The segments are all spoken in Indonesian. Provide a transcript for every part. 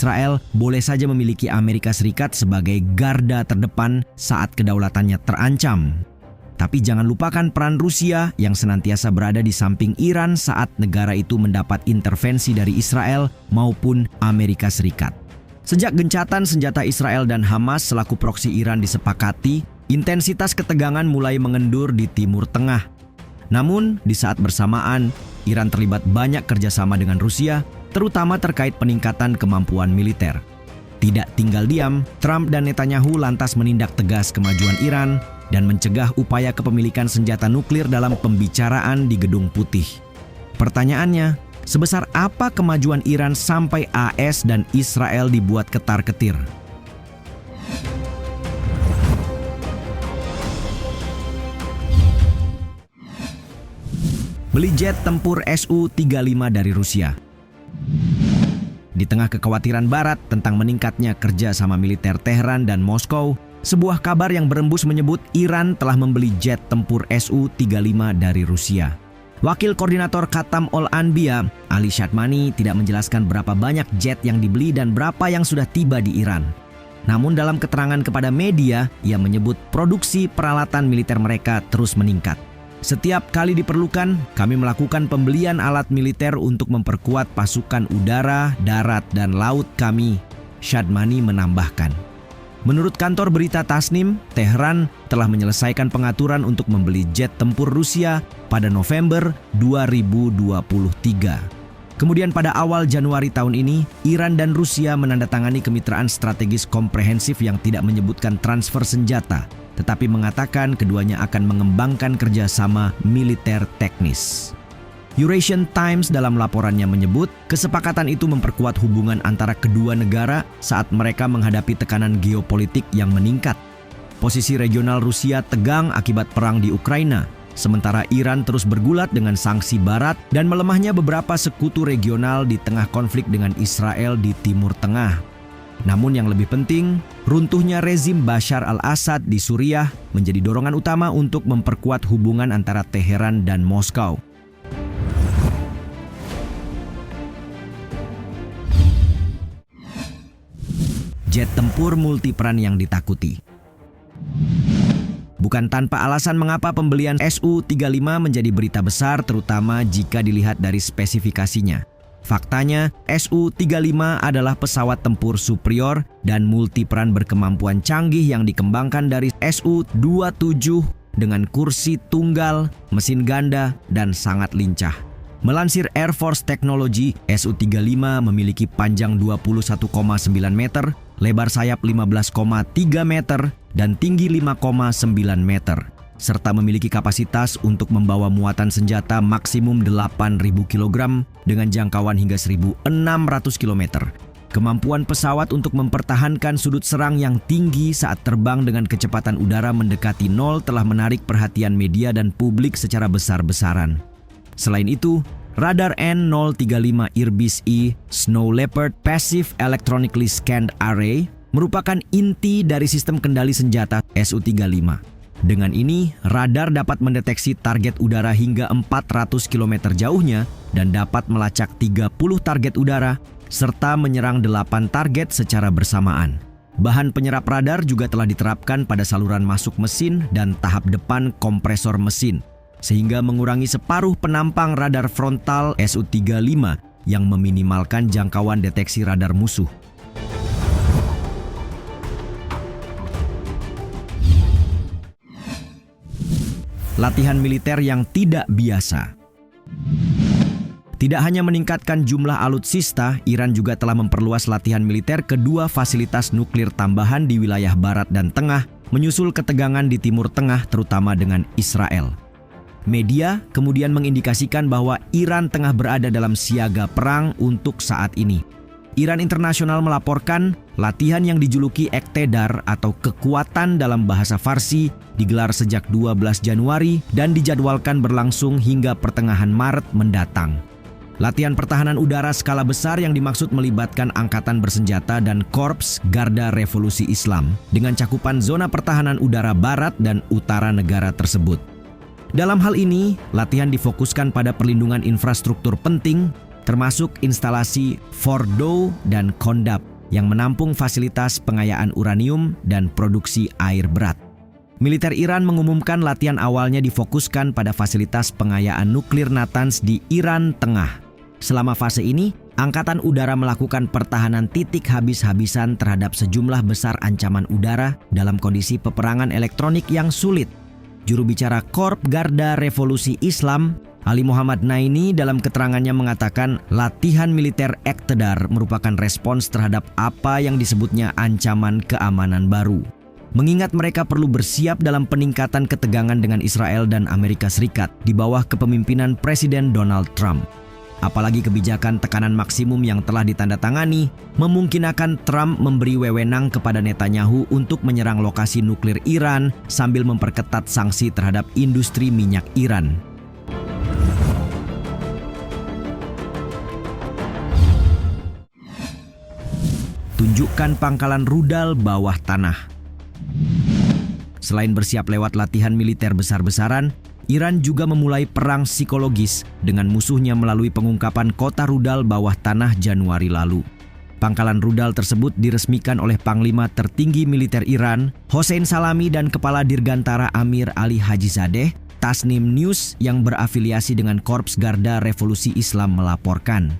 Israel boleh saja memiliki Amerika Serikat sebagai garda terdepan saat kedaulatannya terancam. Tapi jangan lupakan peran Rusia yang senantiasa berada di samping Iran saat negara itu mendapat intervensi dari Israel maupun Amerika Serikat. Sejak gencatan senjata Israel dan Hamas selaku proksi Iran disepakati, intensitas ketegangan mulai mengendur di Timur Tengah. Namun, di saat bersamaan, Iran terlibat banyak kerjasama dengan Rusia, terutama terkait peningkatan kemampuan militer. Tidak tinggal diam, Trump dan Netanyahu lantas menindak tegas kemajuan Iran dan mencegah upaya kepemilikan senjata nuklir dalam pembicaraan di Gedung Putih. Pertanyaannya, sebesar apa kemajuan Iran sampai AS dan Israel dibuat ketar-ketir? Beli jet tempur Su-35 dari Rusia. Di tengah kekhawatiran Barat tentang meningkatnya kerjasama militer Teheran dan Moskow, sebuah kabar yang berembus menyebut Iran telah membeli jet tempur Su-35 dari Rusia. Wakil Koordinator Khatam Ol-Anbiya, Ali Shadmani, tidak menjelaskan berapa banyak jet yang dibeli dan berapa yang sudah tiba di Iran. Namun dalam keterangan kepada media, ia menyebut produksi peralatan militer mereka terus meningkat. Setiap kali diperlukan, kami melakukan pembelian alat militer untuk memperkuat pasukan udara, darat, dan laut kami, Shadmani menambahkan. Menurut kantor berita Tasnim, Teheran telah menyelesaikan pengaturan untuk membeli jet tempur Rusia pada November 2023. Kemudian pada awal Januari tahun ini, Iran dan Rusia menandatangani kemitraan strategis komprehensif yang tidak menyebutkan transfer senjata, tetapi mengatakan keduanya akan mengembangkan kerjasama militer teknis. Eurasian Times dalam laporannya menyebut kesepakatan itu memperkuat hubungan antara kedua negara saat mereka menghadapi tekanan geopolitik yang meningkat. Posisi regional Rusia tegang akibat perang di Ukraina, sementara Iran terus bergulat dengan sanksi Barat dan melemahnya beberapa sekutu regional di tengah konflik dengan Israel di Timur Tengah. Namun yang lebih penting, runtuhnya rezim Bashar al-Assad di Suriah menjadi dorongan utama untuk memperkuat hubungan antara Teheran dan Moskow. Jet tempur multiperan yang ditakuti. Bukan tanpa alasan mengapa pembelian Su-35 menjadi berita besar, terutama jika dilihat dari spesifikasinya. Faktanya, Su-35 adalah pesawat tempur superior dan multiperan berkemampuan canggih yang dikembangkan dari Su-27 dengan kursi tunggal, mesin ganda, dan sangat lincah. Melansir Air Force Technology, Su-35 memiliki panjang 21,9 meter, lebar sayap 15,3 meter, dan tinggi 5,9 meter, serta memiliki kapasitas untuk membawa muatan senjata maksimum 8.000 kg dengan jangkauan hingga 1.600 km. Kemampuan pesawat untuk mempertahankan sudut serang yang tinggi saat terbang dengan kecepatan udara mendekati nol telah menarik perhatian media dan publik secara besar-besaran. Selain itu, radar N035 Irbis E Snow Leopard Passive Electronically Scanned Array merupakan inti dari sistem kendali senjata Su-35. Dengan ini, radar dapat mendeteksi target udara hingga 400 km jauhnya dan dapat melacak 30 target udara serta menyerang 8 target secara bersamaan. Bahan penyerap radar juga telah diterapkan pada saluran masuk mesin dan tahap depan kompresor mesin, sehingga mengurangi separuh penampang radar frontal Su-35 yang meminimalkan jangkauan deteksi radar musuh. Latihan militer yang tidak biasa. Tidak hanya meningkatkan jumlah alutsista, Iran juga telah memperluas latihan militer kedua fasilitas nuklir tambahan di wilayah barat dan tengah, menyusul ketegangan di Timur Tengah terutama dengan Israel. Media kemudian mengindikasikan bahwa Iran tengah berada dalam siaga perang untuk saat ini. Iran Internasional melaporkan latihan yang dijuluki Ektedar atau kekuatan dalam bahasa Farsi digelar sejak 12 Januari dan dijadwalkan berlangsung hingga pertengahan Maret mendatang. Latihan pertahanan udara skala besar yang dimaksud melibatkan angkatan bersenjata dan Korps Garda Revolusi Islam dengan cakupan zona pertahanan udara barat dan utara negara tersebut. Dalam hal ini, latihan difokuskan pada perlindungan infrastruktur penting termasuk instalasi Fordow dan Kondab. yang menampung fasilitas pengayaan uranium dan produksi air berat. Militer Iran mengumumkan latihan awalnya difokuskan pada fasilitas pengayaan nuklir Natanz di Iran Tengah. Selama fase ini, Angkatan Udara melakukan pertahanan titik habis-habisan terhadap sejumlah besar ancaman udara dalam kondisi peperangan elektronik yang sulit. Juru bicara Korps Garda Revolusi Islam, Ali Muhammad Naini, dalam keterangannya mengatakan latihan militer Iqtidar merupakan respons terhadap apa yang disebutnya ancaman keamanan baru. Mengingat mereka perlu bersiap dalam peningkatan ketegangan dengan Israel dan Amerika Serikat di bawah kepemimpinan Presiden Donald Trump. Apalagi kebijakan tekanan maksimum yang telah ditandatangani memungkinkan Trump memberi wewenang kepada Netanyahu untuk menyerang lokasi nuklir Iran sambil memperketat sanksi terhadap industri minyak Iran. Tunjukkan pangkalan rudal bawah tanah. Selain bersiap lewat latihan militer besar-besaran, Iran juga memulai perang psikologis dengan musuhnya melalui pengungkapan kota rudal bawah tanah Januari lalu. Pangkalan rudal tersebut diresmikan oleh Panglima tertinggi militer Iran, Hossein Salami, dan Kepala Dirgantara Amir Ali Hajizadeh. Tasnim News yang berafiliasi dengan Korps Garda Revolusi Islam melaporkan.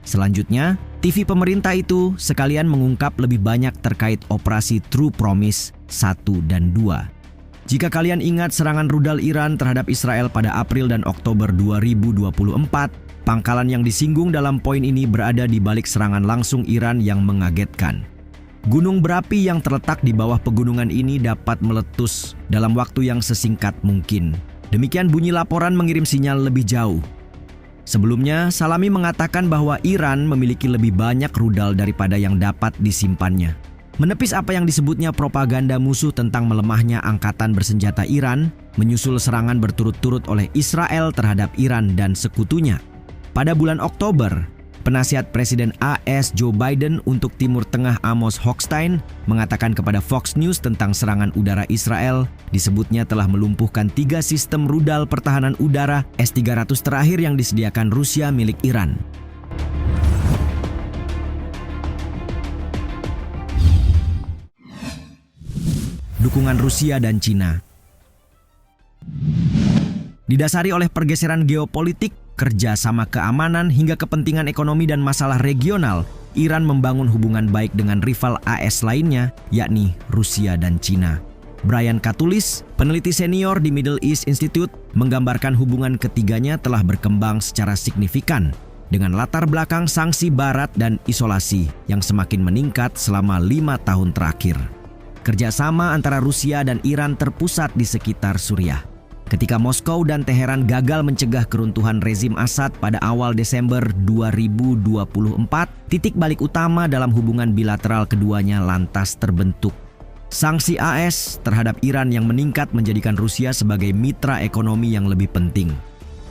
Selanjutnya, TV pemerintah itu sekalian mengungkap lebih banyak terkait operasi True Promise 1 dan 2. Jika kalian ingat serangan rudal Iran terhadap Israel pada April dan Oktober 2024, pangkalan yang disinggung dalam poin ini berada di balik serangan langsung Iran yang mengagetkan. Gunung berapi yang terletak di bawah pegunungan ini dapat meletus dalam waktu yang sesingkat mungkin. Demikian bunyi laporan mengirim sinyal lebih jauh. Sebelumnya, Salami mengatakan bahwa Iran memiliki lebih banyak rudal daripada yang dapat disimpannya. Menepis apa yang disebutnya propaganda musuh tentang melemahnya angkatan bersenjata Iran, menyusul serangan berturut-turut oleh Israel terhadap Iran dan sekutunya. Pada bulan Oktober, penasihat Presiden AS Joe Biden untuk Timur Tengah Amos Hochstein mengatakan kepada Fox News tentang serangan udara Israel, disebutnya telah melumpuhkan 3 sistem rudal pertahanan udara S-300 terakhir yang disediakan Rusia milik Iran. Dukungan Rusia dan Cina didasari oleh pergeseran geopolitik, kerjasama keamanan hingga kepentingan ekonomi dan masalah regional, Iran membangun hubungan baik dengan rival AS lainnya, yakni Rusia dan Cina. Brian Katulis, peneliti senior di Middle East Institute, menggambarkan hubungan ketiganya telah berkembang secara signifikan dengan latar belakang sanksi barat dan isolasi yang semakin meningkat selama 5 tahun terakhir. Kerjasama antara Rusia dan Iran terpusat di sekitar Suriah. Ketika Moskow dan Teheran gagal mencegah keruntuhan rezim Assad pada awal Desember 2024, titik balik utama dalam hubungan bilateral keduanya lantas terbentuk. Sanksi AS terhadap Iran yang meningkat menjadikan Rusia sebagai mitra ekonomi yang lebih penting.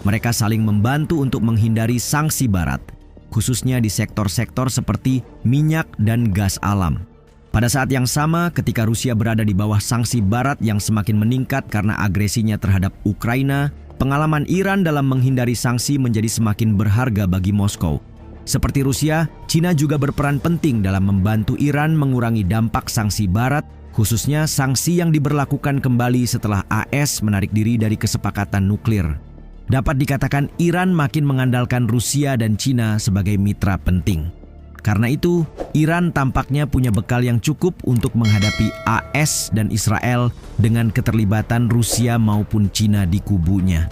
Mereka saling membantu untuk menghindari sanksi barat, khususnya di sektor-sektor seperti minyak dan gas alam. Pada saat yang sama, ketika Rusia berada di bawah sanksi barat yang semakin meningkat karena agresinya terhadap Ukraina, pengalaman Iran dalam menghindari sanksi menjadi semakin berharga bagi Moskow. Seperti Rusia, Cina juga berperan penting dalam membantu Iran mengurangi dampak sanksi barat, khususnya sanksi yang diberlakukan kembali setelah AS menarik diri dari kesepakatan nuklir. Dapat dikatakan Iran makin mengandalkan Rusia dan Cina sebagai mitra penting. Karena itu, Iran tampaknya punya bekal yang cukup untuk menghadapi AS dan Israel dengan keterlibatan Rusia maupun Cina di kubunya.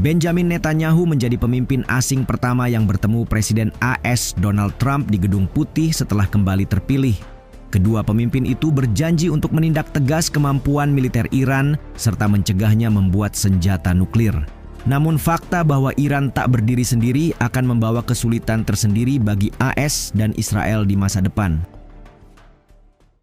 Benjamin Netanyahu menjadi pemimpin asing pertama yang bertemu Presiden AS Donald Trump di Gedung Putih setelah kembali terpilih. Kedua pemimpin itu berjanji untuk menindak tegas kemampuan militer Iran serta mencegahnya membuat senjata nuklir. Namun fakta bahwa Iran tak berdiri sendiri akan membawa kesulitan tersendiri bagi AS dan Israel di masa depan.